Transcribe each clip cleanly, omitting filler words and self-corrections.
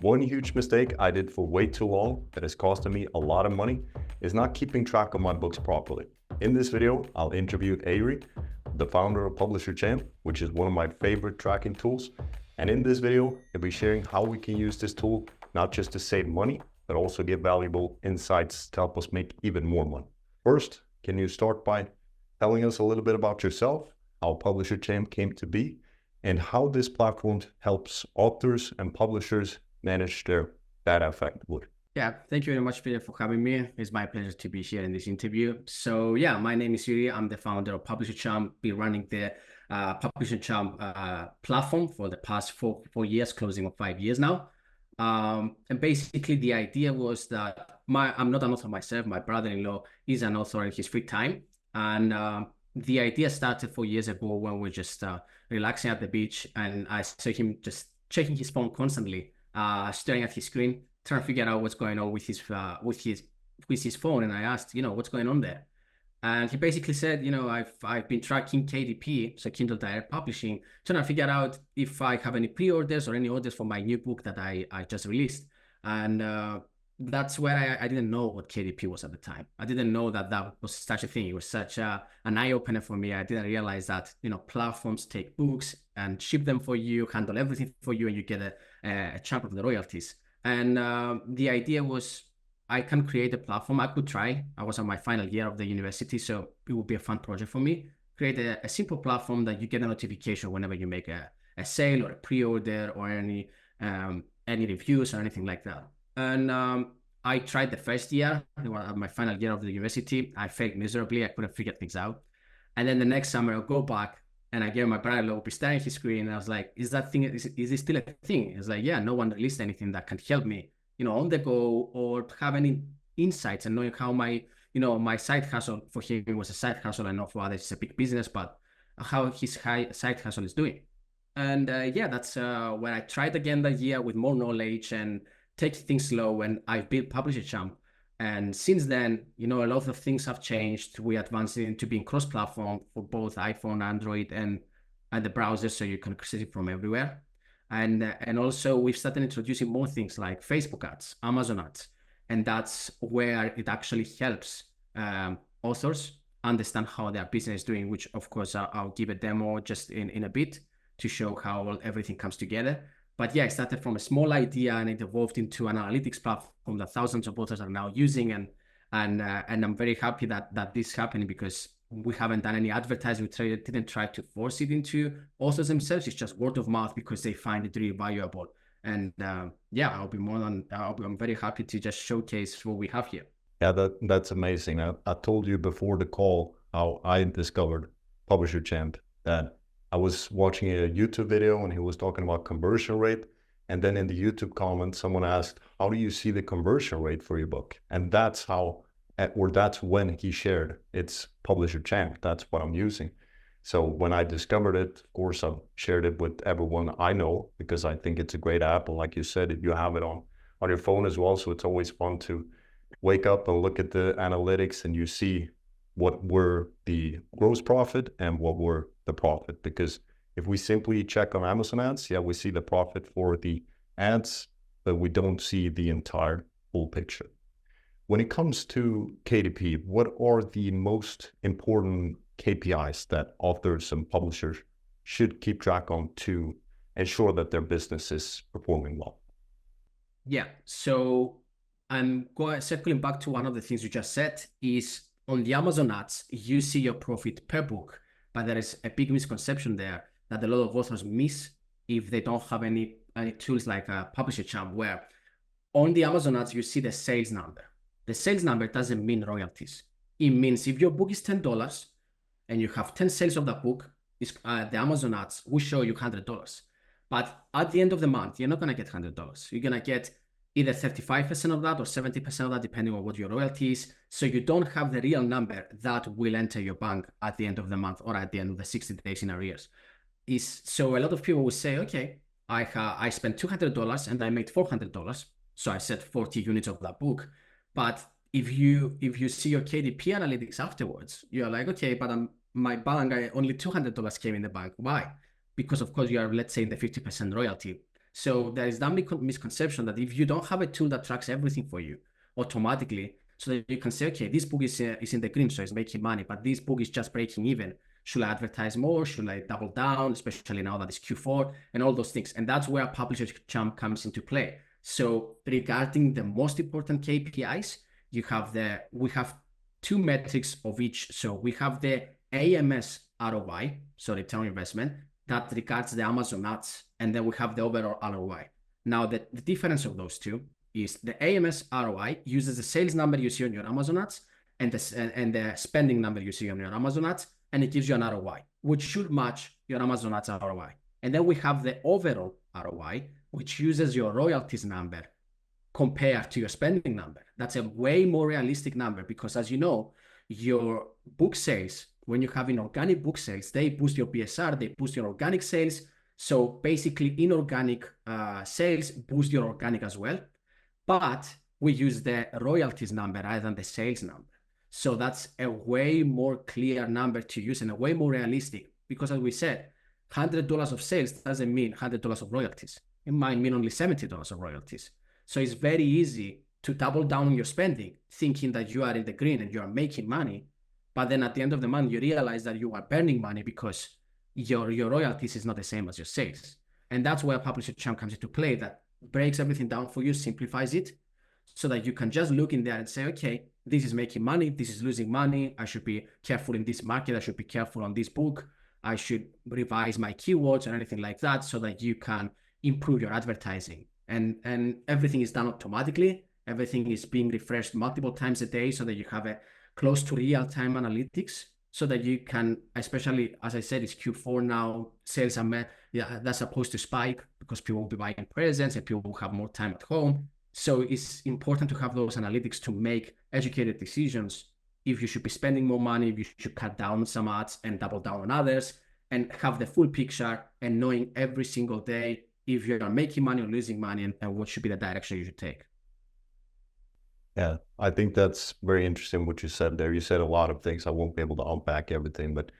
One huge mistake I did for way too long that has costed me a lot of money is not keeping track of my books properly. In this video, I'll interview Avery, the founder of PublisherChamp, which is one of my favorite tracking tools. And in this video, I'll be sharing how we can use this tool, not just to save money, but also get valuable insights to help us make even more money. First, can you start by telling us a little bit about yourself, how PublisherChamp came to be, and how this platform helps authors and publishers manage their data effectively? Yeah, thank you very much, Peter, for having me. It's my pleasure to be here in this interview. So yeah, my name is Yuri. I'm the founder of PublisherChamp. Been running the PublisherChamp platform for the past four years, closing on 5 years now. And basically the idea was that I'm not an author myself. My brother-in-law is an author in his free time. And the idea started 4 years ago when we were just relaxing at the beach, and I saw him just checking his phone constantly, staring at his screen, trying to figure out what's going on with his phone. And I asked, what's going on there? And he basically said, I've been tracking KDP, so Kindle Direct Publishing, trying to figure out if I have any pre-orders or any orders for my new book that I just released. And that's where I didn't know what KDP was at the time. I didn't know that was such a thing. It was such an eye-opener for me. I didn't realize that, platforms take books and ship them for you, handle everything for you, and you get a chunk of the royalties. And the idea was, I can create a platform. I could try. I was on my final year of the university, so it would be a fun project for me. Create a simple platform that you get a notification whenever you make a sale or a pre-order or any reviews or anything like that. And I tried the first year, my final year of the university. I failed miserably. I couldn't figure things out. And then the next summer, I'll go back and again, my brother will be staring at his screen. And I was like, is it still a thing? It's like, yeah, no one released anything that can help me, on the go or have any insights and knowing how my side hustle, for him it was a side hustle. I know for others it's a big business, but how his side hustle is doing. And yeah, that's when I tried again that year with more knowledge and take things slow, and I built PublisherChamp. And since then, a lot of things have changed. We advanced into being cross-platform for both iPhone, Android, and the browser, so you can access it from everywhere. And also we've started introducing more things like Facebook ads, Amazon ads, and that's where it actually helps authors understand how their business is doing, which of course I'll give a demo just in a bit to show how everything comes together. But yeah, it started from a small idea and it evolved into an analytics platform that thousands of authors are now using. And I'm very happy that this is happening because we haven't done any advertising. We didn't try to force it into authors themselves. It's just word of mouth because they find it really valuable. And yeah, I'm very happy to just showcase what we have here. Yeah, that's amazing. I told you before the call how I discovered PublisherChamp, that I was watching a YouTube video and he was talking about conversion rate. And then in the YouTube comments, someone asked, how do you see the conversion rate for your book? And that's that's when he shared, it's PublisherChamp. That's what I'm using. So when I discovered it, of course, I've shared it with everyone I know because I think it's a great app. And like you said, you have it on your phone as well. So it's always fun to wake up and look at the analytics and you see what were the gross profit and what were the profit. Because if we simply check on Amazon ads, yeah, we see the profit for the ads, but we don't see the entire full picture. When it comes to KDP, what are the most important KPIs that authors and publishers should keep track on to ensure that their business is performing well? Yeah, so I'm circling back to one of the things you just said is on the Amazon ads, you see your profit per book, but there is a big misconception there that a lot of authors miss if they don't have any tools like PublisherChamp, where on the Amazon ads, you see the sales number. The sales number doesn't mean royalties. It means if your book is $10 and you have 10 sales of that book, the Amazon ads will show you $100. But at the end of the month, you're not going to get $100. You're going to get either 35% of that or 70% of that, depending on what your royalty is. So you don't have the real number that will enter your bank at the end of the month or at the end of the 60 days in arrears. So a lot of people will say, okay, I spent $200 and I made $400. So I said 40 units of that book. But if you see your KDP analytics afterwards, you're like, okay, but my bank, only $200 came in the bank. Why? Because of course you are, let's say, in the 50% royalty. So there is that misconception that if you don't have a tool that tracks everything for you automatically, so that you can say, okay, this book is in the green, so it's making money, but this book is just breaking even. Should I advertise more? Should I double down, especially now that it's Q4 and all those things? And that's where PublisherChamp comes into play. So regarding the most important KPIs, we have two metrics of each. So we have the AMS ROI, so return on investment, that regards the Amazon ads, and then we have the overall ROI. Now, the difference of those two is the AMS ROI uses the sales number you see on your Amazon ads and the spending number you see on your Amazon ads, and it gives you an ROI, which should match your Amazon ads ROI. And then we have the overall ROI, which uses your royalties number compared to your spending number. That's a way more realistic number because, as you know, your book sales, when you have inorganic book sales, they boost your BSR, they boost your organic sales. So basically inorganic sales boost your organic as well. But we use the royalties number rather than the sales number. So that's a way more clear number to use and a way more realistic because, as we said, $100 of sales doesn't mean $100 of royalties. It might mean only $70 of royalties. So it's very easy to double down on your spending, thinking that you are in the green and you are making money. But then at the end of the month, you realize that you are burning money because your royalties is not the same as your sales. And that's where PublisherChamp comes into play, that breaks everything down for you, simplifies it, so that you can just look in there and say, okay, this is making money, this is losing money, I should be careful in this market, I should be careful on this book, I should revise my keywords and anything like that, so that you can improve your advertising. And everything is done automatically. Everything is being refreshed multiple times a day so that you have a close to real-time analytics, so that you can, especially, as I said, it's Q4 now, sales are, that's supposed to spike because people will be buying presents and people will have more time at home. So it's important to have those analytics to make educated decisions if you should be spending more money, if you should cut down on some ads and double down on others, and have the full picture and knowing every single day if you're making money or losing money and what should be the direction you should take. Yeah, I think that's very interesting what you said there. You said a lot of things. I won't be able to unpack everything, but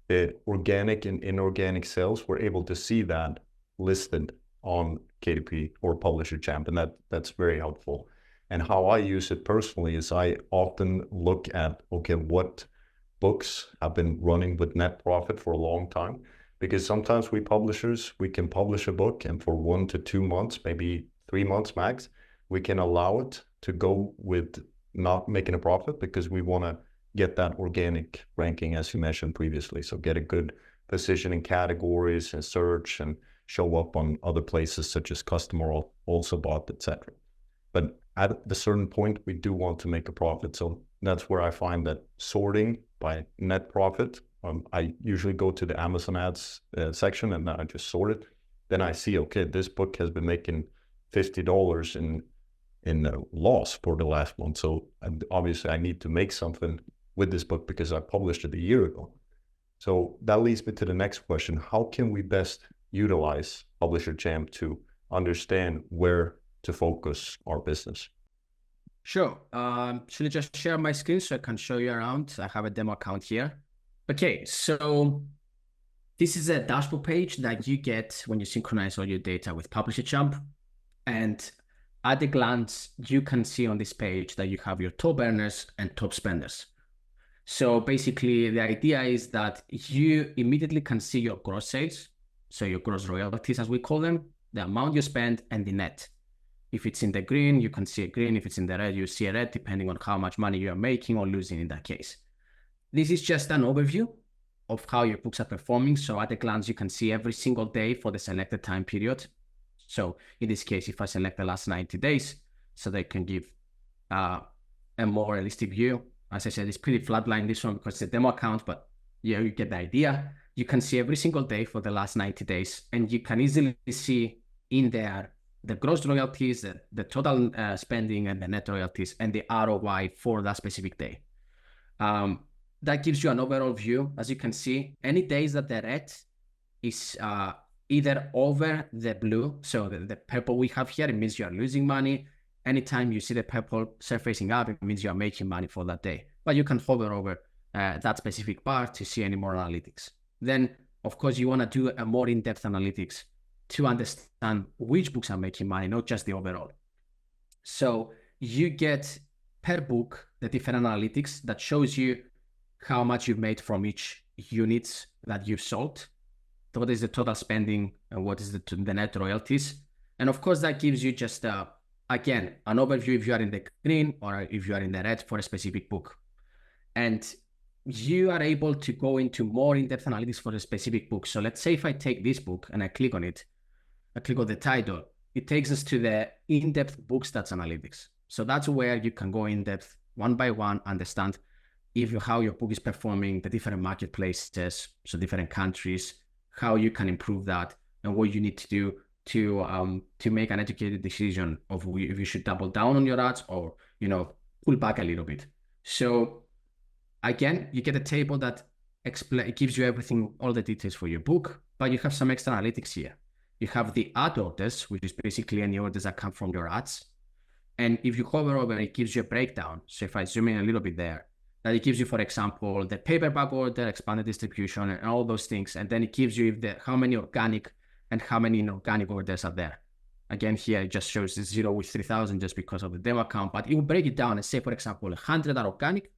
the organic and inorganic sales, we're able to see that listed on KDP or PublisherChamp, and that's very helpful. And how I use it personally is I often look at, okay, what books have been running with net profit for a long time, because sometimes we publishers, we can publish a book and for 1 to 2 months, maybe 3 months max, we can allow it to go with not making a profit because we want to get that organic ranking, as you mentioned previously. So get a good position in categories and search and show up on other places such as customer also bought, etc. But at a certain point, we do want to make a profit. So that's where I find that sorting by net profit, I usually go to the Amazon ads section and then I just sort it. Then I see, okay, this book has been making $50 in loss for the last month. So obviously I need to make something with this book because I published it a year ago. So that leads me to the next question. How can we best utilize PublisherChamp to understand where to focus our business? Sure. Should I just share my screen so I can show you around? I have a demo account here. Okay, so this is a dashboard page that you get when you synchronize all your data with PublisherChamp. And at a glance, you can see on this page that you have your top earners and top spenders. So basically, the idea is that you immediately can see your gross sales, so your gross royalties, as we call them, the amount you spend, and the net. If it's in the green, you can see a green. If it's in the red, you see a red, depending on how much money you are making or losing in that case. This is just an overview of how your books are performing. So at a glance, you can see every single day for the selected time period. So in this case, if I select the last 90 days, so they can give a more realistic view. As I said, it's pretty flatline, this one, because it's a demo account, but yeah, you get the idea. You can see every single day for the last 90 days, and you can easily see in there the gross royalties, the total spending, and the net royalties, and the ROI for that specific day. That gives you an overall view. As you can see, any days that the red is either over the blue, so the purple we have here, it means you are losing money. Anytime you see the purple surfacing up, it means you are making money for that day. But you can hover over that specific part to see any more analytics. Then, of course, you want to do a more in-depth analytics. to understand which books are making money, not just the overall. So you get per book the different analytics that shows you how much you've made from each units that you've sold, what is the total spending, and what is the net royalties. And of course, that gives you just, again, an overview if you are in the green or if you are in the red for a specific book. And you are able to go into more in-depth analytics for a specific book. So let's say if I take this book and I click on it, I click on the title, it takes us to the in-depth book stats analytics. So that's where you can go in-depth, one by one, understand how your book is performing, the different marketplaces, so different countries, how you can improve that, and what you need to do to make an educated decision of if you should double down on your ads or pull back a little bit. So again, you get a table that it gives you everything, all the details for your book, but you have some extra analytics here. You have the ad orders, which is basically any orders that come from your ads. And if you hover over, it gives you a breakdown. So if I zoom in a little bit there, that it gives you, for example, the paperback order, expanded distribution, and all those things. And then it gives you how many organic and how many inorganic orders are there. Again, here it just shows 0 with 3,000 just because of the demo account, but it will break it down and say, for example, 100 are organic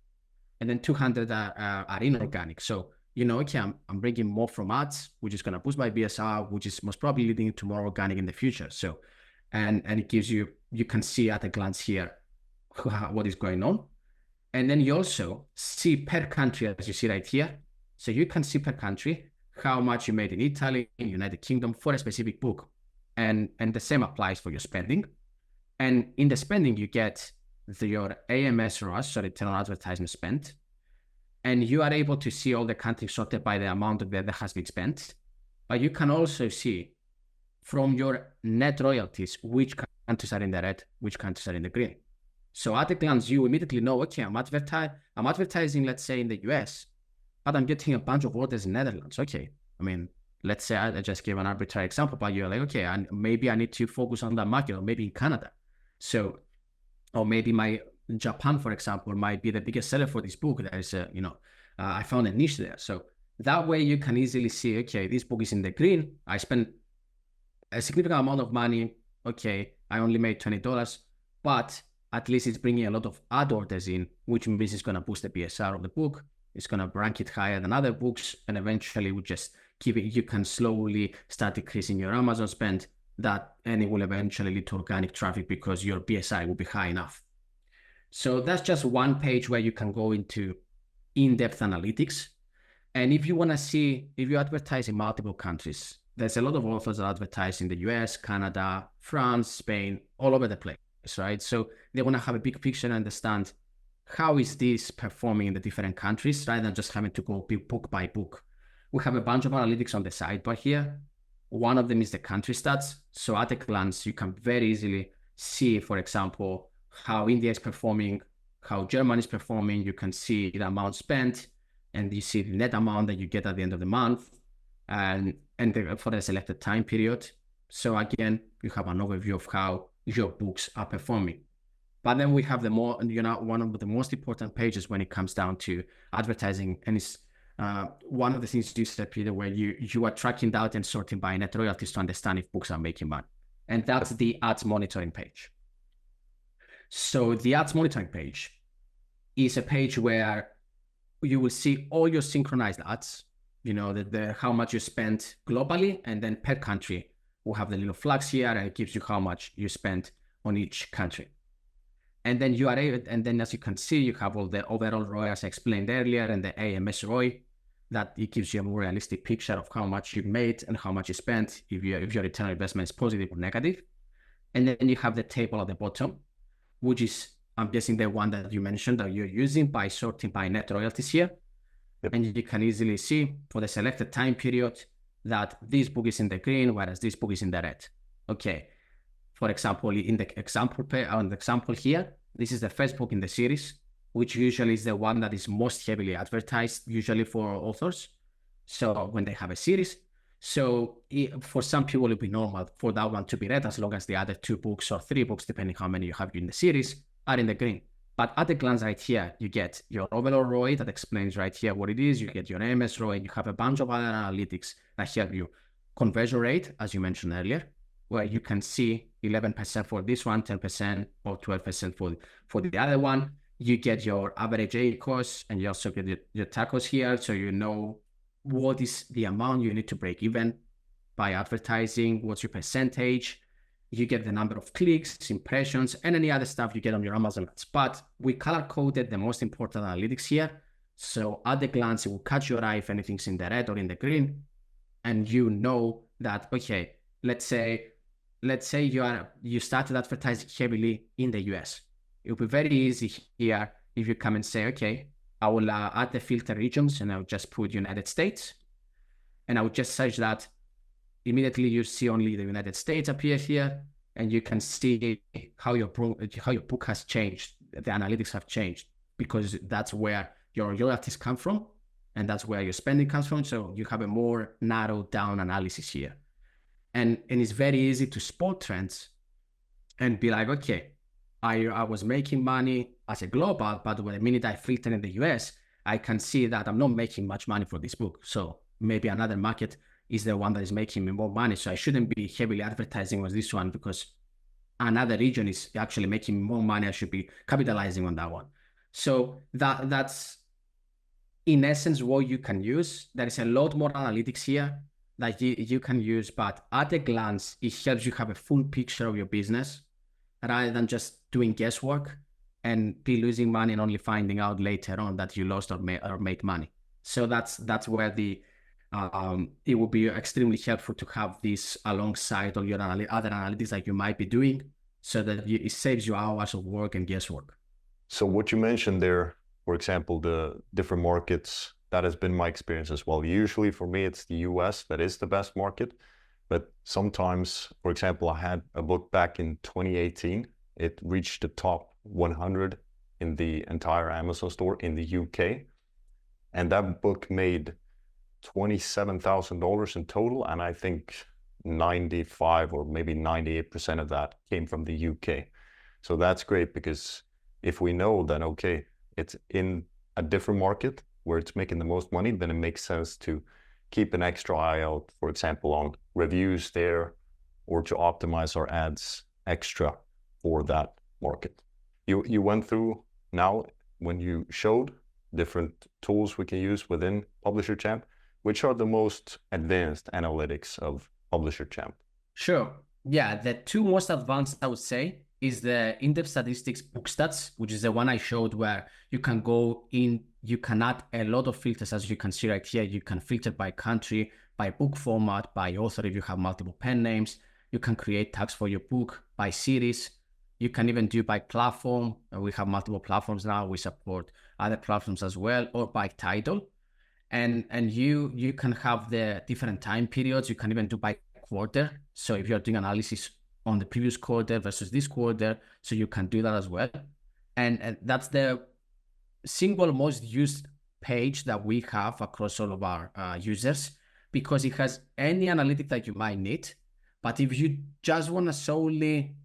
and then 200 are inorganic. So, okay, I'm bringing more from ads, which is going to boost my BSR, which is most probably leading to more organic in the future. So, and it gives you can see at a glance here what is going on. And then you also see per country, as you see right here. So you can see per country how much you made in Italy, in United Kingdom for a specific book. And the same applies for your spending. And in the spending, you get your AMS ROAS, so return on advertisement spent. And you are able to see all the countries sorted by the amount that has been spent. But you can also see from your net royalties, which countries are in the red, which countries are in the green. So at a glance, you immediately know, okay, I'm advertising, let's say, in the US, but I'm getting a bunch of orders in Netherlands. Okay, I mean, let's say I just gave an arbitrary example, but you're like, okay, and maybe I need to focus on that market, or maybe in Canada. So, or maybe Japan, for example, might be the biggest seller for this book. There is I found a niche there. So that way you can easily see, okay, this book is in the green. I spent a significant amount of money. Okay, I only made $20, but at least it's bringing a lot of ad orders in, which means it's going to boost the BSR of the book. It's going to rank it higher than other books, and eventually we just keep it. You can slowly start decreasing your Amazon spend, and it will eventually lead to organic traffic because your BSI will be high enough. So that's just one page where you can go into in-depth analytics. And if you want to see, if you advertise in multiple countries, there's a lot of authors that advertise in the US, Canada, France, Spain, all over the place, right? So they want to have a big picture and understand how is this performing in the different countries, rather than just having to go book by book. We have a bunch of analytics on the sidebar here. One of them is the country stats. So at a glance, you can very easily see, for example, how India is performing, how Germany is performing. You can see the amount spent, and you see the net amount that you get at the end of the month, and for the selected time period. So again, you have an overview of how your books are performing. But then we have one of the most important pages when it comes down to advertising, and it's one of the things you said, Peter, where you are tracking out and sorting by net royalties to understand if books are making money. And that's the ads monitoring page. So the ads monitoring page is a page where you will see all your synchronized ads, how much you spent globally, and then per country. We'll have the little flags here, and it gives you how much you spent on each country. And then as you can see, you have all the overall ROI as I explained earlier, and the AMS ROI, that it gives you a more realistic picture of how much you made and how much you spent, if your return on investment is positive or negative. And then you have the table at the bottom, which is, I'm guessing, the one that you mentioned that you're using by sorting by net royalties here. Yep. And you can easily see for the selected time period that this book is in the green, whereas this book is in the red. Okay. For example, in the example here, this is the first book in the series, which usually is the one that is most heavily advertised, usually for authors. So when they have a series, for some people, it'll be normal for that one to be red, as long as the other 2 books or 3 books, depending how many you have in the series, are in the green. But at a glance right here, you get your overall ROI that explains right here what it is. You get your AMS ROI, and you have a bunch of other analytics that help you conversion rate, as you mentioned earlier, where you can see 11% for this one, 10% or 12% for the other one. You get your average ACOS, and you also get your TACOS here, so you know what is the amount you need to break even by advertising, what's your percentage. You get the number of clicks, impressions, and any other stuff you get on your Amazon ads. But we color-coded the most important analytics here. So at a glance, it will catch your eye if anything's in the red or in the green. And you know that, okay, let's say you started advertising heavily in the US. It will be very easy here if you come and say, okay, I will add the filter regions, and I'll just put United States. And I will just search that. Immediately you see only the United States appear here, and you can see how your book has changed. The analytics have changed because that's where your royalties come from, and that's where your spending comes from. So you have a more narrowed down analysis here. And it's very easy to spot trends and be like, okay, I was making money as a global, but the minute I filter in the US, I can see that I'm not making much money for this book. So maybe another market is the one that is making me more money. So I shouldn't be heavily advertising on this one because another region is actually making me more money. I should be capitalizing on that one. So that's in essence what you can use. There is a lot more analytics here that you can use, but at a glance, it helps you have a full picture of your business rather than just doing guesswork and be losing money and only finding out later on that you lost or made money. So that's where it will be extremely helpful to have this alongside all your other analytics that you might be doing, so that it saves you hours of work and guesswork. So what you mentioned there, for example, the different markets, that has been my experience as well. Usually for me, it's the US that is the best market. But sometimes, for example, I had a book back in 2018. It reached the top 100 in the entire Amazon store in the UK. And that book made $27,000 in total. And I think 95 or maybe 98% of that came from the UK. So that's great, because if we know that, okay, it's in a different market where it's making the most money, then it makes sense to keep an extra eye out, for example, on reviews there, or to optimize our ads extra for that market. You went through now, when you showed different tools we can use within PublisherChamp, which are the most advanced analytics of PublisherChamp? Sure. Yeah, the two most advanced, I would say, is the in-depth statistics book stats, which is the one I showed, where you can go in, you can add a lot of filters, as you can see right here. You can filter by country, by book format, by author if you have multiple pen names. You can create tags for your book by series. You can even do by platform. We have multiple platforms now. We support other platforms as well, or by title. And you can have the different time periods. You can even do by quarter. So if you're doing analysis on the previous quarter versus this quarter, so you can do that as well. And that's the single most used page that we have across all of our users, because it has any analytic that you might need. But if you just want to solely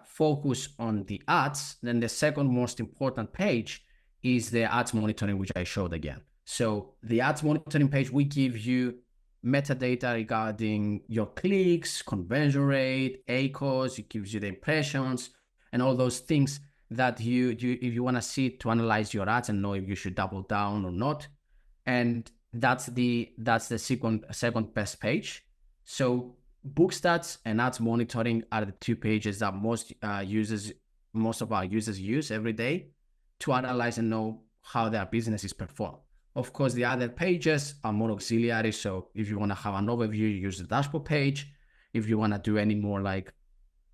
focus on the ads, then the second most important page is the ads monitoring, which I showed again. So the ads monitoring page, we give you metadata regarding your clicks, conversion rate, ACOS. It gives you the impressions and all those things that you if you want to see to analyze your ads and know if you should double down or not. And that's the second best page. So book stats and ads monitoring are the two pages that most of our users use every day to analyze and know how their business is performed. Of course, the other pages are more auxiliary. So if you want to have an overview, you use the dashboard page. If you want to do any more like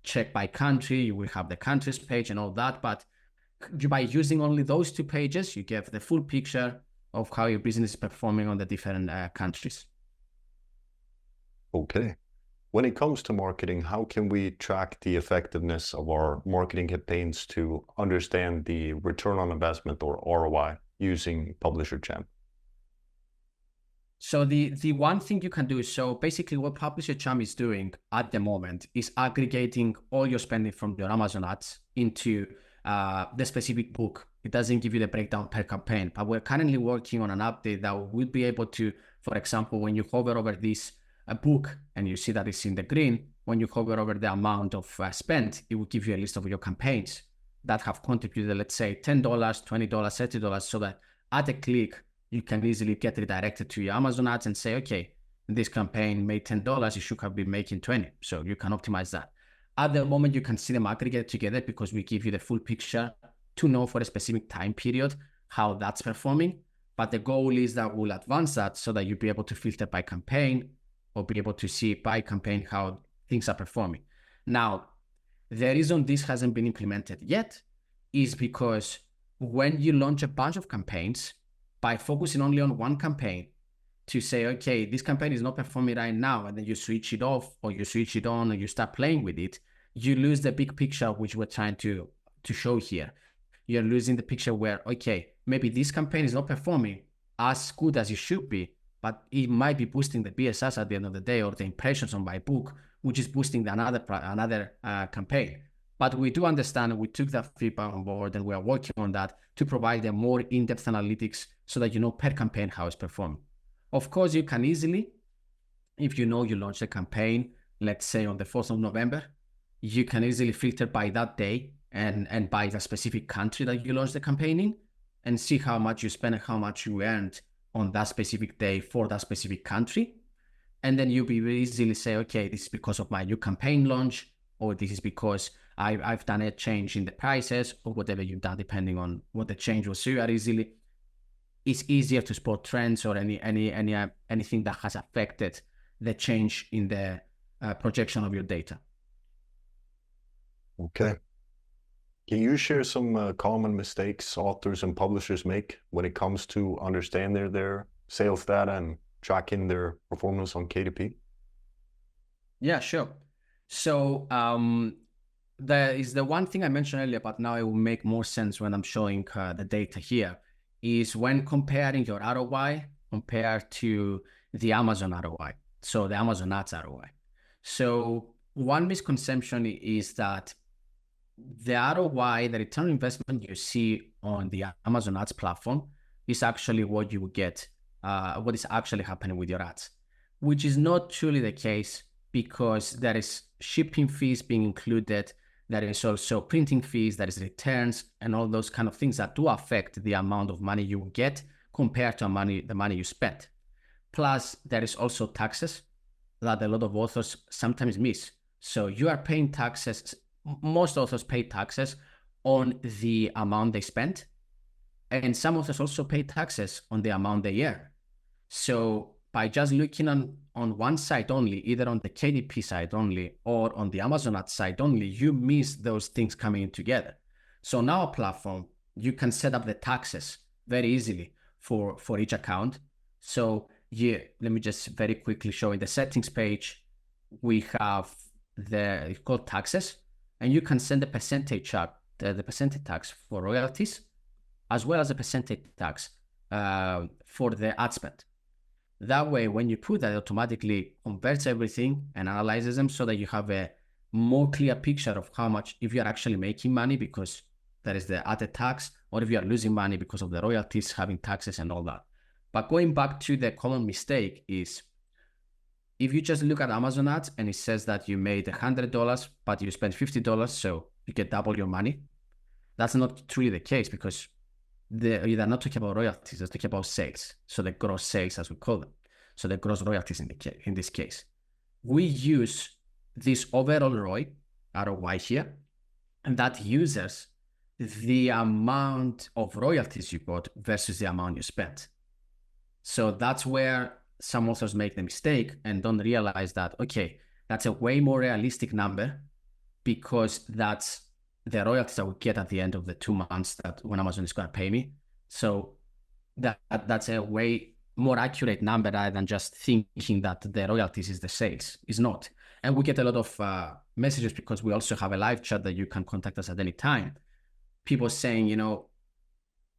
check by country, you will have the countries page and all that. But by using only those two pages, you get the full picture of how your business is performing on the different countries. Okay. When it comes to marketing, how can we track the effectiveness of our marketing campaigns to understand the return on investment, or ROI, using PublisherChamp? So the one thing you can do, so basically what PublisherChamp is doing at the moment is aggregating all your spending from your Amazon ads into the specific book. It doesn't give you the breakdown per campaign, but we're currently working on an update that will be able to, for example, when you hover over this a book and you see that it's in the green, when you hover over the amount of spent, it will give you a list of your campaigns that have contributed, let's say $10, $20, $30, so that at a click, you can easily get redirected to your Amazon ads and say, okay, this campaign made $10, you should have been making 20. So you can optimize that. At the moment, you can see them aggregate together because we give you the full picture to know for a specific time period how that's performing. But the goal is that we'll advance that so that you'll be able to filter by campaign or be able to see by campaign how things are performing. Now, the reason this hasn't been implemented yet is because when you launch a bunch of campaigns, by focusing only on one campaign to say, okay, this campaign is not performing right now, and then you switch it off or you switch it on or you start playing with it, you lose the big picture, which we're trying to show here. You're losing the picture where, okay, maybe this campaign is not performing as good as it should be, but it might be boosting the BSS at the end of the day or the impressions on my book, which is boosting another campaign. But we do understand, and we took that feedback on board, and we are working on that to provide a more in-depth analytics so that you know per campaign how it's performing. Of course, you can easily, if you know you launched a campaign, let's say on the 4th of November, you can easily filter by that day and by the specific country that you launched the campaign in and see how much you spent and how much you earned on that specific day for that specific country. And then you'll be easily say, okay, this is because of my new campaign launch, or this is because I've done a change in the prices, or whatever you've done, depending on what the change was. So you are easily, it's easier to spot trends or anything that has affected the change in the projection of your data. Okay. Can you share some common mistakes authors and publishers make when it comes to understanding their sales data and tracking their performance on KDP? Yeah, sure. So there is the one thing I mentioned earlier, but now it will make more sense when I'm showing the data here, is when comparing your ROI compared to the Amazon ROI, so the Amazon ads ROI. So one misconception is that the ROI, the return on investment you see on the Amazon ads platform is actually what you will get, what is actually happening with your ads, which is not truly the case, because there is shipping fees being included. There is also printing fees, there is returns, and all those kind of things that do affect the amount of money you will get compared to the money you spent. Plus, there is also taxes that a lot of authors sometimes miss. So you are paying taxes. Most authors pay taxes on the amount they spent, and some authors also pay taxes on the amount they earn. So by just looking on one side only, either on the KDP side only or on the Amazon ad side only, you miss those things coming in together. So on our platform, you can set up the taxes very easily for each account. So let me just very quickly show in the settings page, we have it's called taxes, and you can send the percentage the percentage tax for royalties, as well as a percentage tax for the ad spend. That way, when you put that, it automatically converts everything and analyzes them so that you have a more clear picture of how much, if you're actually making money because that is the added tax, or if you are losing money because of the royalties, having taxes and all that. But going back to the common mistake is, if you just look at Amazon ads and it says that you made $100, but you spent $50, so you get double your money, that's not truly the case, because they're not talking about royalties, they're talking about sales. So the gross sales, as we call them. So the gross royalties in this case. We use this overall ROI here, and that uses the amount of royalties you got versus the amount you spent. So that's where some authors make the mistake and don't realize that, okay, that's a way more realistic number, because that's the royalties I will get at the end of the 2 months that when Amazon is going to pay me. So that's a way more accurate number rather than just thinking that the royalties is the sales. It's not. And we get a lot of messages, because we also have a live chat that you can contact us at any time. People saying,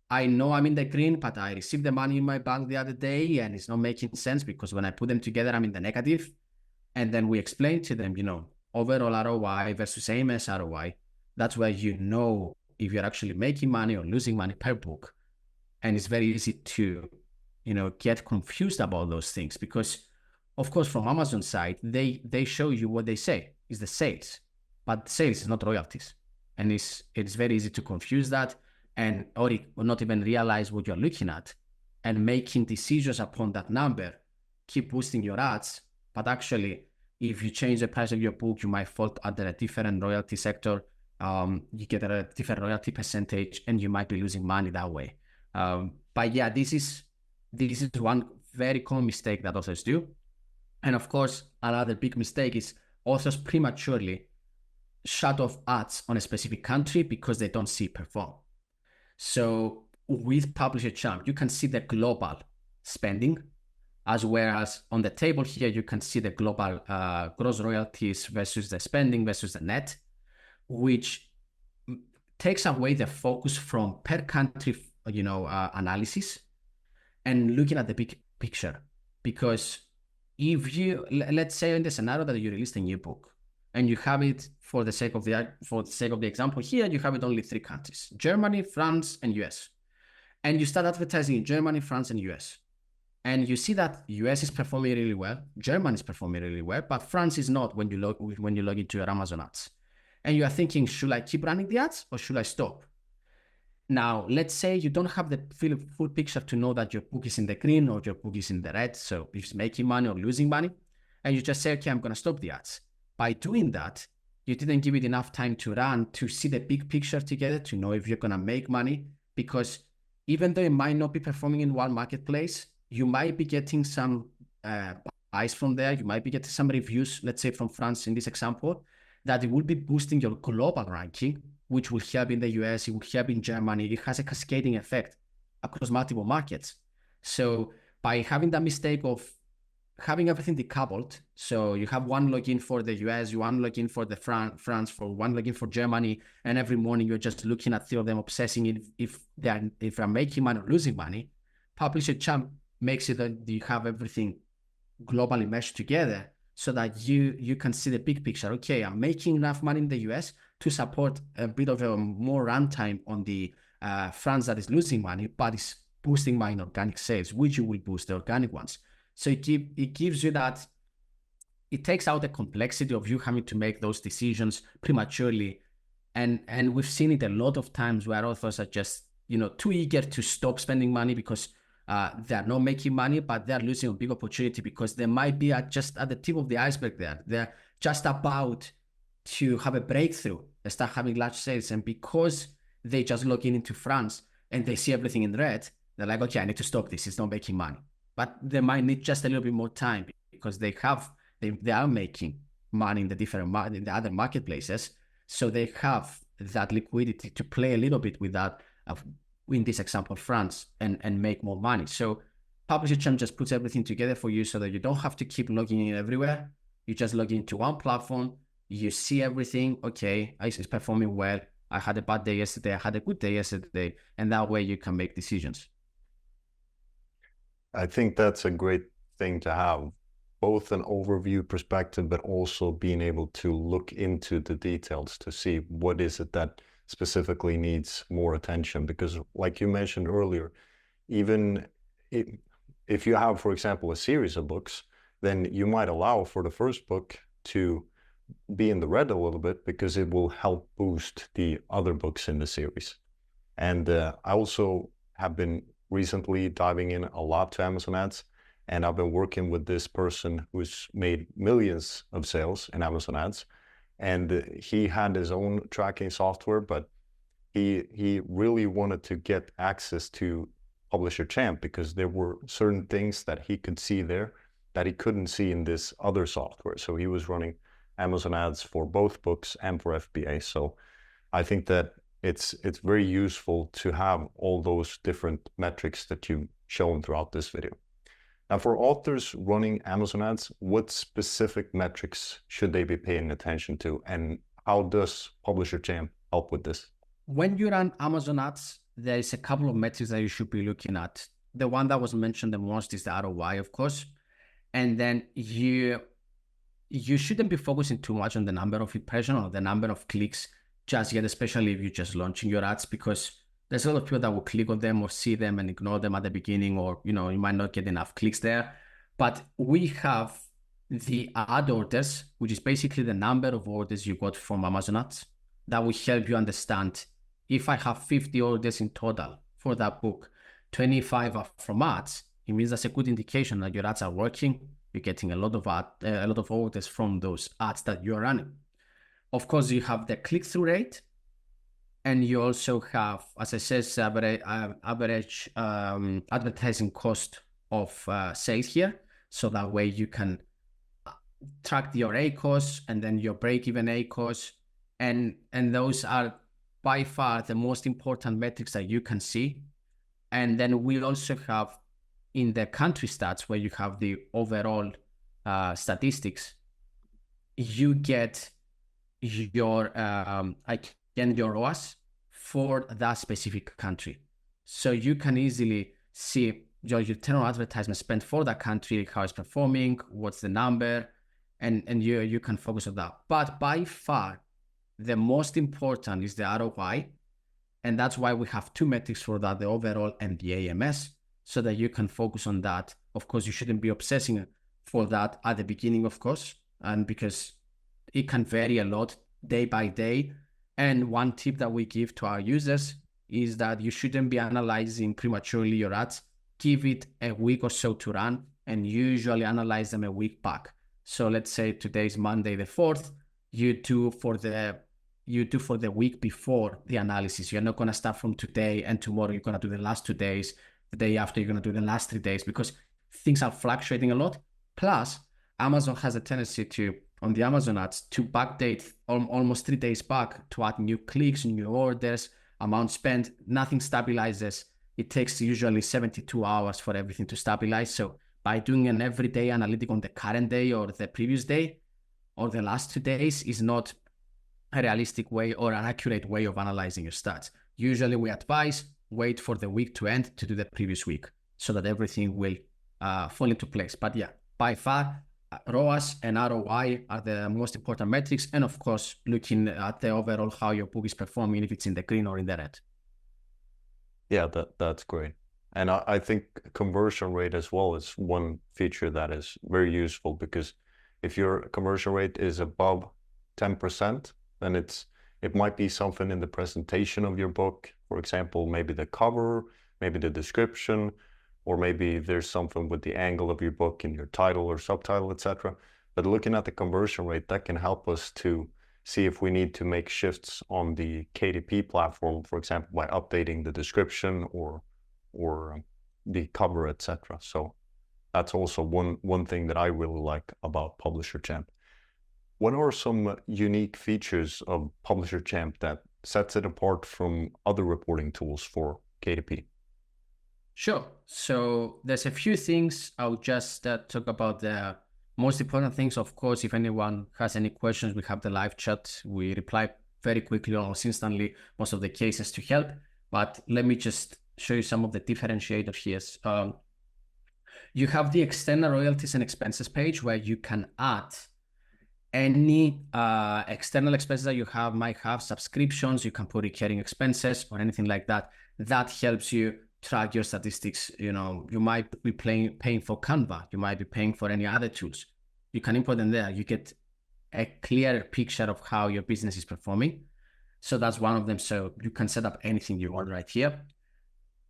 I know I'm in the green, but I received the money in my bank the other day and it's not making sense, because when I put them together, I'm in the negative. And then we explain to them, overall ROI versus AMS ROI. That's where you know if you're actually making money or losing money per book. And it's very easy to, get confused about those things, because Of course, from Amazon side, they show you what they say is the sales, but sales is not royalties. And it's very easy to confuse that or not even realize what you're looking at, and making decisions upon that number, keep boosting your ads. But actually, if you change the price of your book, you might fall under a different royalty sector. You get a different royalty percentage, and you might be losing money that way. But yeah, this is one very common mistake that authors do. And of course, another big mistake is authors prematurely shut off ads on a specific country because they don't see it perform. So with PublisherChamp, you can see the global spending, as well as on the table here, you can see the global gross royalties versus the spending versus the net, which takes away the focus from per country, analysis, and looking at the big picture. Because if you, let's say in the scenario that you released a new book, and you have it, for the sake of the example here, you have it only 3 countries: Germany, France, and US. And you start advertising in Germany, France, and US. And you see that US is performing really well, Germany is performing really well, but France is not when you log into your Amazon ads. And you are thinking, should I keep running the ads or should I stop? Now, let's say you don't have the full picture to know that your book is in the green or your book is in the red, so if it's making money or losing money, and you just say, okay, I'm going to stop the ads. By doing that, you didn't give it enough time to run, to see the big picture together, to know if you're going to make money, because even though it might not be performing in one marketplace, you might be getting some buys from there. You might be getting some reviews, let's say from France in this example, that it will be boosting your global ranking, which will help in the US, it will help in Germany. It has a cascading effect across multiple markets. So by having that mistake of having everything decoupled, so you have one login for the US, one login for the France, for one login for Germany, and every morning you're just looking at 3 of them, obsessing if they're making money or losing money. PublisherChamp makes it that you have everything globally meshed together, so that you can see the big picture. Okay, I'm making enough money in the US to support a bit of a more runtime on the France that is losing money, but it's boosting my organic sales, which you will boost the organic ones. So it gives you that, it takes out the complexity of you having to make those decisions prematurely. And we've seen it a lot of times where authors are just, too eager to stop spending money because they're not making money, but they're losing a big opportunity because they might be just at the tip of the iceberg there. They're just about to have a breakthrough. They start having large sales. And because they just log into France and they see everything in red, they're like, okay, I need to stop this. It's not making money. But they might need just a little bit more time because they are making money in the other marketplaces. So they have that liquidity to play a little bit with that, in this example, France, and make more money. So PublisherChamp just puts everything together for you so that you don't have to keep logging in everywhere. You just log into one platform, you see everything. Okay, it's performing well. I had a bad day yesterday, I had a good day yesterday, and that way you can make decisions. I think that's a great thing to have, both an overview perspective, but also being able to look into the details to see what is it that specifically needs more attention. Because like you mentioned earlier, even if you have, for example, a series of books, then you might allow for the first book to be in the red a little bit because it will help boost the other books in the series. And I also have been recently diving in a lot to Amazon ads, and I've been working with this person who's made millions of sales in Amazon ads, and he had his own tracking software, but he really wanted to get access to PublisherChamp because there were certain things that he could see there that he couldn't see in this other software. So he was running Amazon ads for both books and for FBA. So I think that it's very useful to have all those different metrics that you've shown throughout this video. Now, for authors running Amazon ads, what specific metrics should they be paying attention to, and how does PublisherChamp help with this? When you run Amazon ads, there is a couple of metrics that you should be looking at. The one that was mentioned the most is the ROI, of course. And then you shouldn't be focusing too much on the number of impressions or the number of clicks just yet, especially if you're just launching your ads, because there's a lot of people that will click on them or see them and ignore them at the beginning, or you might not get enough clicks there. But we have the ad orders, which is basically the number of orders you got from Amazon ads. That will help you understand if I have 50 orders in total for that book, 25 are from ads, it means that's a good indication that your ads are working. You're getting a lot of orders from those ads that you're running. Of course, you have the click-through rate, and you also have, as I said, average advertising cost of sales here. So that way you can track your ACOS and then your break-even ACOS. And those are by far the most important metrics that you can see. And then we also have in the country stats where you have the overall statistics, you get your your ROAS for that specific country. So you can easily see your return on advertisement spent for that country, how it's performing, what's the number, and you can focus on that. But by far, the most important is the ROI. And that's why we have two metrics for that, the overall and the AMS, so that you can focus on that. Of course, you shouldn't be obsessing for that at the beginning, of course, and because it can vary a lot day by day. And one tip that we give to our users is that you shouldn't be analyzing prematurely your ads. Give it a week or so to run and usually analyze them a week back. So let's say today's Monday the 4th, you do for the week before the analysis. You're not going to start from today and tomorrow you're going to do the last 2 days. The day after you're going to do the last 3 days, because things are fluctuating a lot. Plus, Amazon has a tendency to, on the Amazon ads, to backdate almost 3 days back to add new clicks, new orders, amount spent. Nothing stabilizes. It takes usually 72 hours for everything to stabilize. So by doing an everyday analytic on the current day or the previous day or the last 2 days is not a realistic way or an accurate way of analyzing your stats. Usually we advise wait for the week to end to do the previous week so that everything will fall into place. But yeah, by far, ROAS and ROI are the most important metrics. And of course, looking at the overall, how your book is performing, if it's in the green or in the red. Yeah, that's great. And I think conversion rate as well is one feature that is very useful, because if your conversion rate is above 10%, then it might be something in the presentation of your book. For example, maybe the cover, maybe the description, or maybe there's something with the angle of your book in your title or subtitle, etc. But looking at the conversion rate, that can help us to see if we need to make shifts on the KDP platform, for example, by updating the description or the cover, etc. So that's also one thing that I really like about PublisherChamp. What are some unique features of PublisherChamp that sets it apart from other reporting tools for KDP? Sure. So there's a few things. I'll just talk about the most important things. Of course, if anyone has any questions, we have the live chat. We reply very quickly, almost instantly, most of the cases to help. But let me just show you some of the differentiators here. You have the external royalties and expenses page where you can add any external expenses that you might have, subscriptions, you can put recurring expenses or anything like that. That helps you track your statistics. You know, you might be paying for Canva, you might be paying for any other tools. You can import them there. You get a clearer picture of how your business is performing. So that's one of them. So you can set up anything you want right here.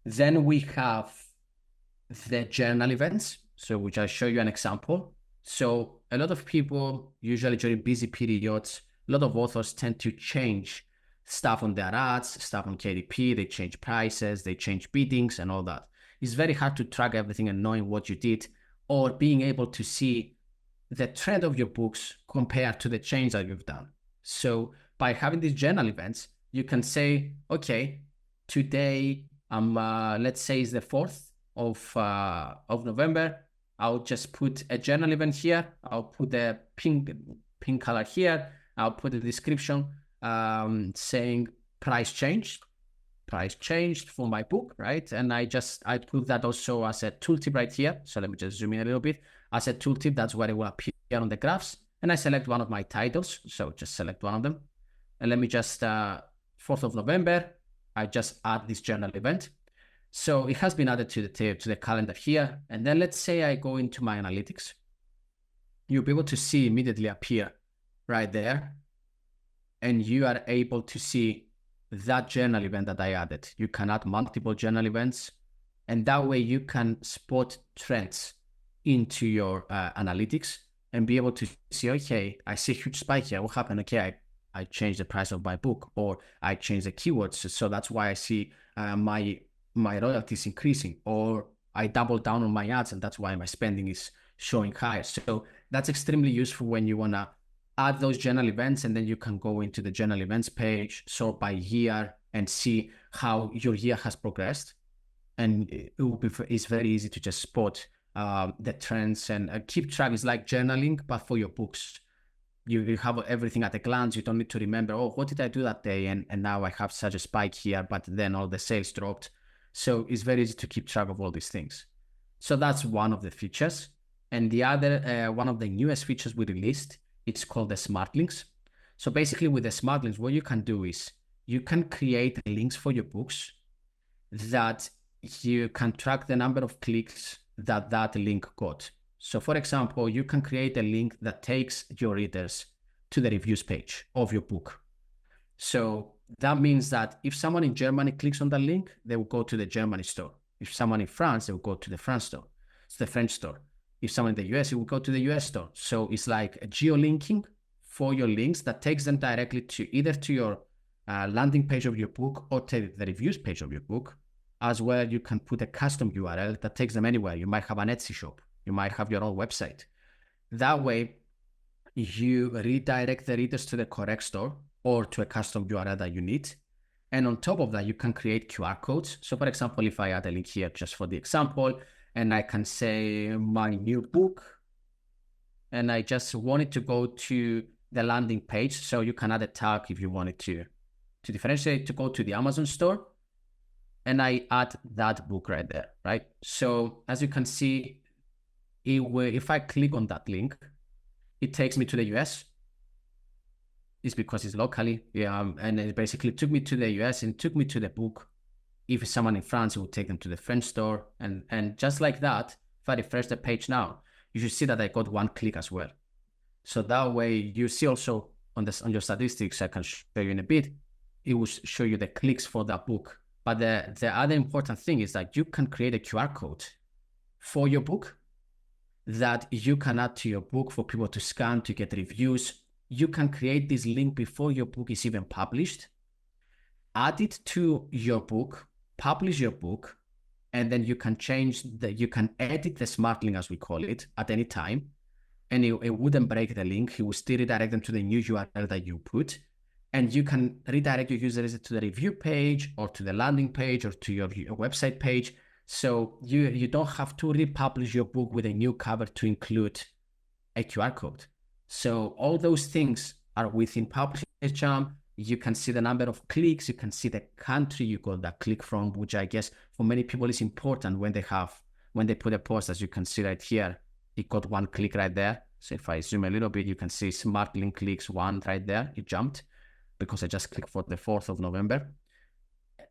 Then we have the journal events. So which I'll show you an example. So a lot of people, usually during busy periods, a lot of authors tend to change stuff on their ads, stuff on KDP, they change prices, they change biddings and all that. It's very hard to track everything and knowing what you did, or being able to see the trend of your books compared to the change that you've done. So by having these journal events, you can say, okay, today, let's say it's the 4th of November. I'll just put a journal event here. I'll put the pink color here. I'll put the description saying price changed for my book, right? And I put that also as a tooltip right here. So let me just zoom in a little bit. As a tooltip, that's where it will appear on the graphs. And I select one of my titles. So just select one of them. And let me just, 4th of November, I just add this journal event. So it has been added to the calendar here. And then let's say I go into my analytics. you'll be able to see immediately appear right there. And you are able to see that journal event that I added. You can add multiple journal events, and that way you can spot trends into your analytics and be able to see, okay, I see a huge spike here. What happened? Okay, I changed the price of my book, or I changed the keywords. So that's why I see my royalties increasing, or I doubled down on my ads, and that's why my spending is showing higher. So that's extremely useful when you want to add those journal events, and then you can go into the journal events page, sort by year, and see how your year has progressed. And it's very easy to just spot the trends and keep track. It's like journaling, but for your books. You have everything at a glance. You don't need to remember, oh, what did I do that day? And now I have such a spike here, but then all the sales dropped. So it's very easy to keep track of all these things. So that's one of the features. And the other, one of the newest features we released, it's called the Smart Links. So basically with the Smart Links, what you can do is you can create links for your books that you can track the number of clicks that link got. So for example, you can create a link that takes your readers to the reviews page of your book. So that means that if someone in Germany clicks on that link, they will go to the Germany store. If someone in France, they will go to the France store, it's the French store. If someone in the US, it will go to the US store. So it's like a geo-linking for your links that takes them directly to either to your landing page of your book or to the reviews page of your book. As well, you can put a custom URL that takes them anywhere. You might have an Etsy shop. You might have your own website. That way, you redirect the readers to the correct store or to a custom URL that you need. And on top of that, you can create QR codes. So for example, if I add a link here just for the example, and I can say my new book, and I just want it to go to the landing page. So you can add a tag if you wanted to differentiate, to go to the Amazon store. And I add that book right there, right? So as you can see, if I click on that link, it takes me to the US. It's because it's locally, and it basically took me to the US and took me to the book. If it's someone in France, it will take them to the French store. And just like that, if I refresh the page now, you should see that I got one click as well. So that way you see also on your statistics, I can show you in a bit, it will show you the clicks for that book. But the other important thing is that you can create a QR code for your book that you can add to your book for people to scan to get reviews. You can create this link before your book is even published, add it to your book, publish your book, and then you can you can edit the smart link, as we call it, at any time. And it wouldn't break the link. It will still redirect them to the new URL that you put. And you can redirect your users to the review page or to the landing page or to your website page. So you don't have to republish your book with a new cover to include a QR code. So all those things are within PublisherChamp. You can see the number of clicks. You can see the country you got that click from, which I guess for many people is important when they put a post. As you can see right here, it got one click right there. So if I zoom a little bit, you can see smart link clicks one right there. It jumped because I just clicked for the 4th of November.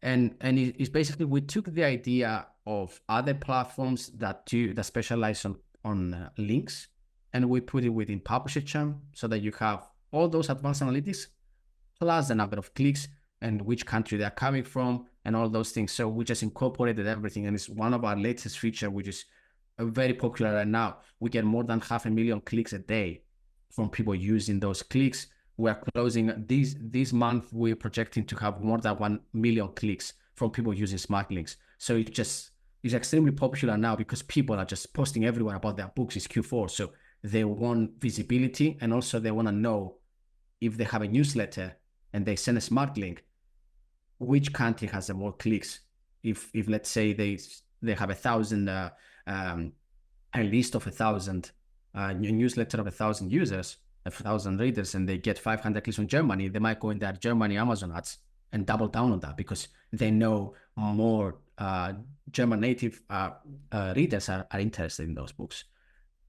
And it's basically, we took the idea of other platforms that specialize on links, and we put it within PublisherChamp so that you have all those advanced analytics plus the number of clicks and which country they're coming from and all those things. So we just incorporated everything, and it's one of our latest features, which is very popular right now. We get more than 500,000 clicks a day from people using those clicks. We're closing this month. We're projecting to have more than 1 million clicks from people using smart links. So it's extremely popular now because people are just posting everywhere about their books. It's Q4, so they want visibility, and also they want to know if they have a newsletter and they send a smart link, which country has the more clicks. If let's say they have 1,000, a list of 1,000, newsletter of 1,000 users, 1,000 readers, and they get 500 clicks on Germany, they might go in their Germany Amazon ads and double down on that because they know more German native readers are interested in those books.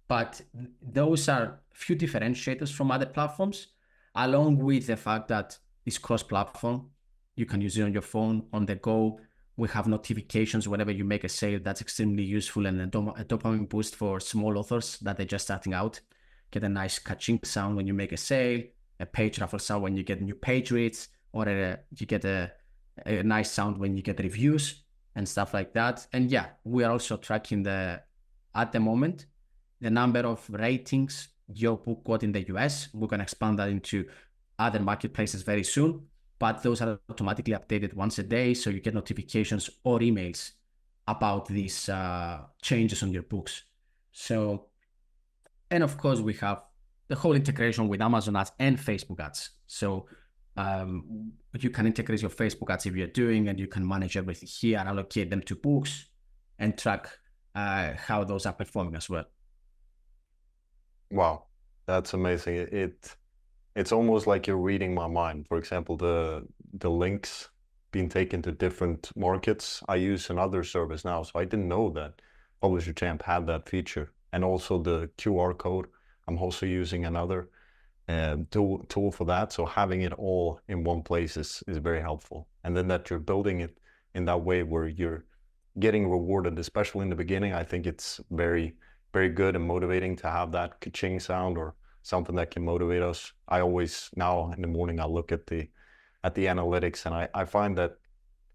But those are few differentiators from other platforms, along with the fact that it's cross-platform. You can use it on your phone, on the go. We have notifications whenever you make a sale. That's extremely useful and a dopamine boost for small authors that they're just starting out. get a nice catching sound when you make a sale, a page raffle sound when you get new page reads, or you get a nice sound when you get reviews and stuff like that. And yeah, we are also tracking at the moment, the number of ratings your book got in the US. We're going to expand that into other marketplaces very soon, but those are automatically updated once a day. So you get notifications or emails about these changes on your books. So, and of course we have the whole integration with Amazon ads and Facebook ads. So you can integrate your Facebook ads if you're doing, and you can manage everything here, allocate them to books, and track how those are performing as well. Wow, that's amazing. It's almost like you're reading my mind. For example, the links being taken to different markets. I use another service now, so I didn't know that PublisherChamp had that feature. And also the QR code. I'm also using another tool for that. So having it all in one place is very helpful. And then that you're building it in that way where you're getting rewarded, especially in the beginning. I think it's very, very good and motivating to have that ka-ching sound or something that can motivate us. I always, now in the morning, I look at the analytics, and I find that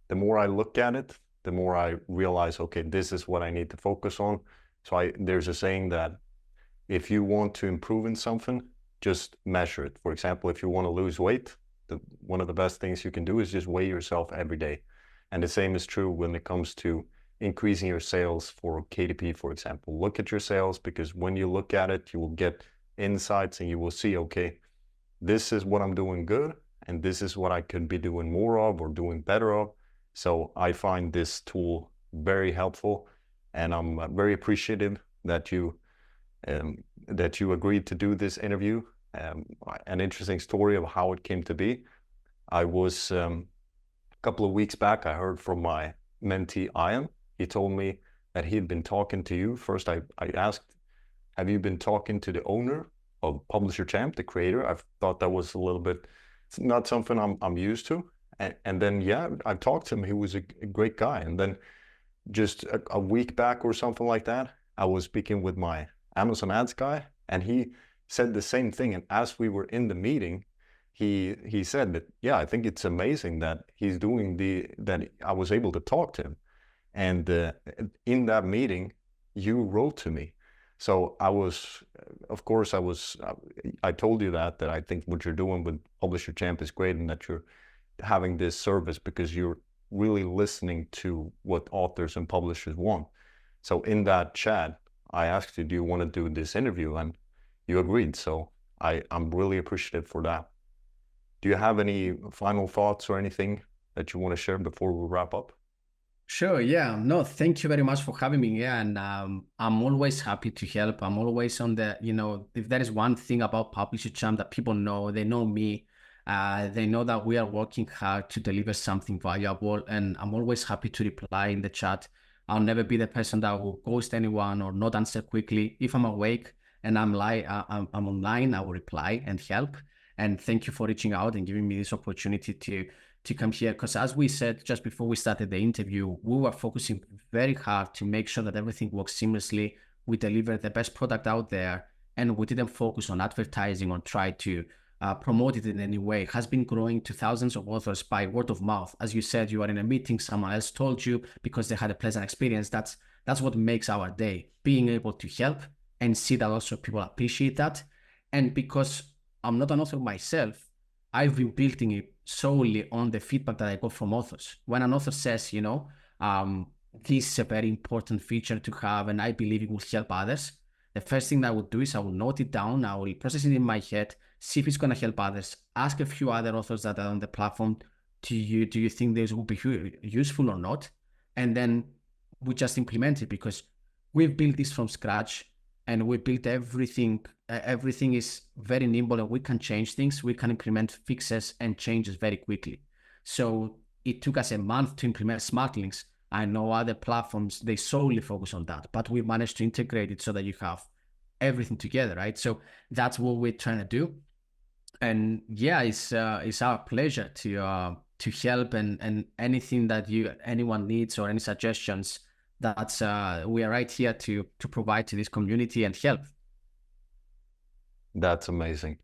the more I look at it, the more I realize, okay, this is what I need to focus on. So there's a saying that if you want to improve in something, just measure it. For example, if you want to lose weight, one of the best things you can do is just weigh yourself every day. And the same is true when it comes to increasing your sales for KDP, for example. Look at your sales, because when you look at it, you will get insights and you will see, okay, this is what I'm doing good, and this is what I could be doing more of or doing better of. So I find this tool very helpful, and I'm very appreciative that you agreed to do this interview. An interesting story of how it came to be. I was a couple of weeks back, I heard from my mentee, Ian. He told me that he'd been talking to you. First, I asked, have you been talking to the owner of PublisherChamp, the creator? I thought that was a little bit, it's not something I'm used to. And then, yeah, I talked to him. He was a great guy. And then just a week back or something like that, I was speaking with my Amazon ads guy, and he said the same thing. And as we were in the meeting, he said that, yeah, I think it's amazing that he's doing that I was able to talk to him. And in that meeting, you wrote to me. So I told you that I think what you're doing with PublisherChamp is great, and that you're having this service because you're really listening to what authors and publishers want. So in that chat, I asked you, do you want to do this interview? And you agreed. So I'm really appreciative for that. Do you have any final thoughts or anything that you want to share before we wrap up? Sure. Yeah. No, thank you very much for having me. Yeah. And I'm always happy to help. I'm always on if there is one thing about PublisherChamp that people know, they know me. They know that we are working hard to deliver something valuable. And I'm always happy to reply in the chat. I'll never be the person that will ghost anyone or not answer quickly. If I'm awake and I'm online, I will reply and help. And thank you for reaching out and giving me this opportunity to come here. Because as we said just before we started the interview, we were focusing very hard to make sure that everything works seamlessly. We deliver the best product out there, and we didn't focus on advertising or try to promote it in any way. It has been growing to thousands of authors by word of mouth. As you said, you are in a meeting, someone else told you because they had a pleasant experience. That's what makes our day, being able to help and see that also people appreciate that. And because I'm not an author myself, I've been building it solely on the feedback that I got from authors. When an author says, this is a very important feature to have, and I believe it will help others, the first thing that I would do is I will note it down, I will process it in my head, see if it's going to help others, ask a few other authors that are on the platform, do you think this will be useful or not? And then we just implement it, because we've built this from scratch, and we built everything. Everything is very nimble, and we can change things. We can implement fixes and changes very quickly. So it took us a month to implement smart links. I know other platforms, they solely focus on that, but we managed to integrate it so that you have everything together, right? So that's what we're trying to do. And yeah, it's our pleasure to help, and anything that anyone needs or any suggestions, that's we are right here to provide to this community and help. That's amazing.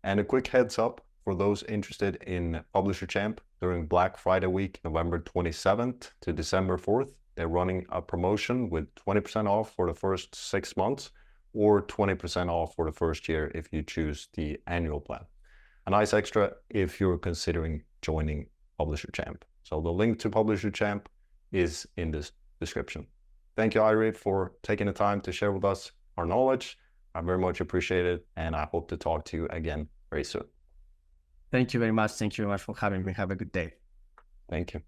And a quick heads up for those interested in PublisherChamp, during Black Friday week, November 27th to December 4th, they're running a promotion with 20% off for the first 6 months or 20% off for the first year if you choose the annual plan. A nice extra if you're considering joining PublisherChamp. So the link to PublisherChamp is in this description. Thank you, Irie, for taking the time to share with us our knowledge. I very much appreciate it, and I hope to talk to you again very soon. Thank you very much. Thank you very much for having me. Have a good day. Thank you.